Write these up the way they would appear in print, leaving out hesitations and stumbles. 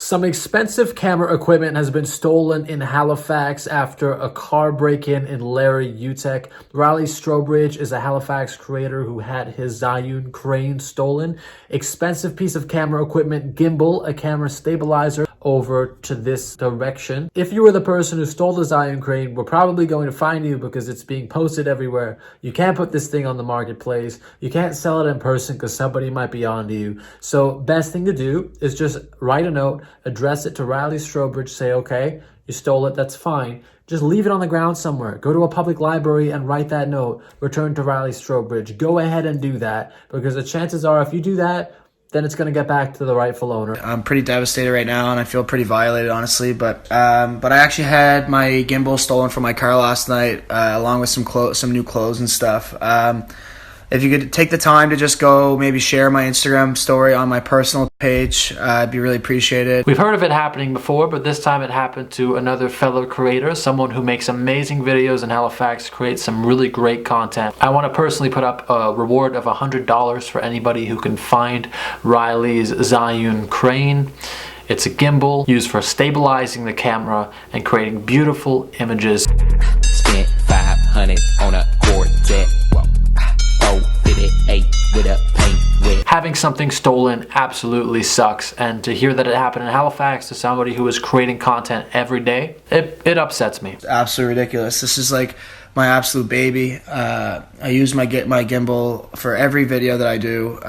Some expensive camera equipment has been stolen in Halifax after a car break-in ᴍᴜᴜ. Riley STROWBRIDGE is a Halifax creator who had his sᴜᴘᴘᴏ crane stolen. Expensive piece of camera equipment, gimbal, a camera stabilizer, over to this direction. If you were the person who stole the sᴜᴘᴜ crane, we're probably going to find you because it's being posted everywhere. You can't put this thing on the marketplace. You can't sell it in person because somebody might be onto you. So best thing to do is just write a note, address it to Riley STROWBRIDGE, say, okay, you stole it, that's fine. Just leave it on the ground somewhere. Go to a public library and write that note. Return to Riley STROWBRIDGE. Go ahead and do that, because the chances are if you do that, then it's going to get back to the rightful owner. I'm pretty devastated right now, and I feel pretty violated, honestly. But I actually had my gimbal stolen from my car last night, along with some new clothes and stuff. If you could take the time to just go maybe share my Instagram story on my personal page, I'd be really appreciated. We've heard of it happening before, but this time it happened to another fellow creator, someone who makes amazing videos in Halifax, creates some really great content. I want to personally put up a reward of $100 for anybody who can find Riley's sᴜᴜᴜ crane. It's a gimbal used for stabilizing the camera and creating beautiful images. Spent 500 on a quartet. Having something stolen absolutely sucks, and to hear that it happened in Halifax to somebody who is creating content every day, it upsets me. It's absolutely ridiculous. This is like my absolute baby. I use my gimbal for every video that I do.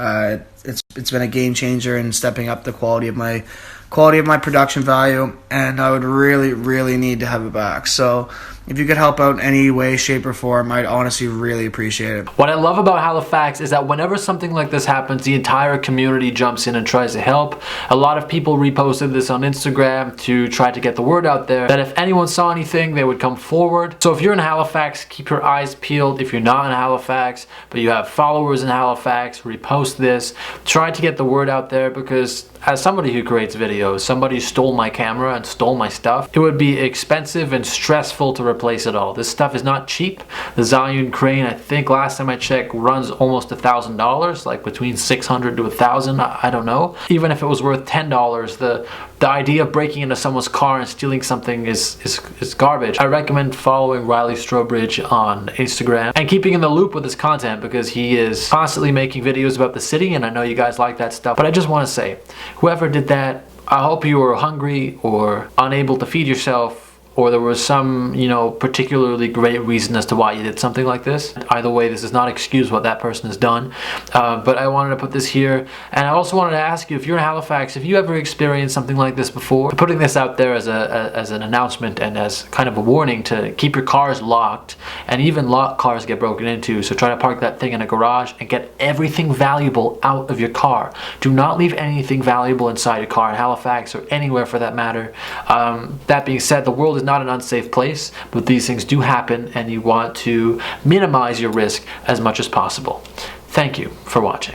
It's been a game changer in stepping up the quality of my production value, and I would really need to have it back. So if you could help out in any way, shape, or form, I'd honestly really appreciate it. What I love about Halifax is that whenever something like this happens, the entire community jumps in and tries to help. A lot of people reposted this on Instagram to try to get the word out there that if anyone saw anything, they would come forward. So if you're in Halifax, keep your eyes peeled. If you're not in Halifax, but you have followers in Halifax, repost this. Try to get the word out there, because as somebody who creates videos, somebody stole my camera and stole my stuff. It would be expensive and stressful to replace it all. This stuff is not cheap. The sᴜᴜᴜ crane, I think last time I checked, runs almost $1,000, like between $600 to $1,000, I don't know. Even if it was worth $10, the idea of breaking into someone's car and stealing something is garbage. I recommend following Riley STROWBRIDGE on Instagram and keeping in the loop with his content, because he is constantly making videos about the city, and I know you guys like that stuff. But I just want to say, whoever did that, I hope you were hungry or unable to feed yourself, or there was some, particularly great reason as to why you did something like this. Either way, this does not excuse what that person has done. But I wanted to put this here. And I also wanted to ask you, if you're in Halifax, if you ever experienced something like this before, putting this out there as an announcement and as kind of a warning to keep your cars locked, and even locked cars get broken into. So try to park that thing in a garage and get everything valuable out of your car. Do not leave anything valuable inside your car in Halifax, or anywhere for that matter. That being said, the world is not an unsafe place, but these things do happen, and you want to minimize your risk as much as possible. Thank you for watching.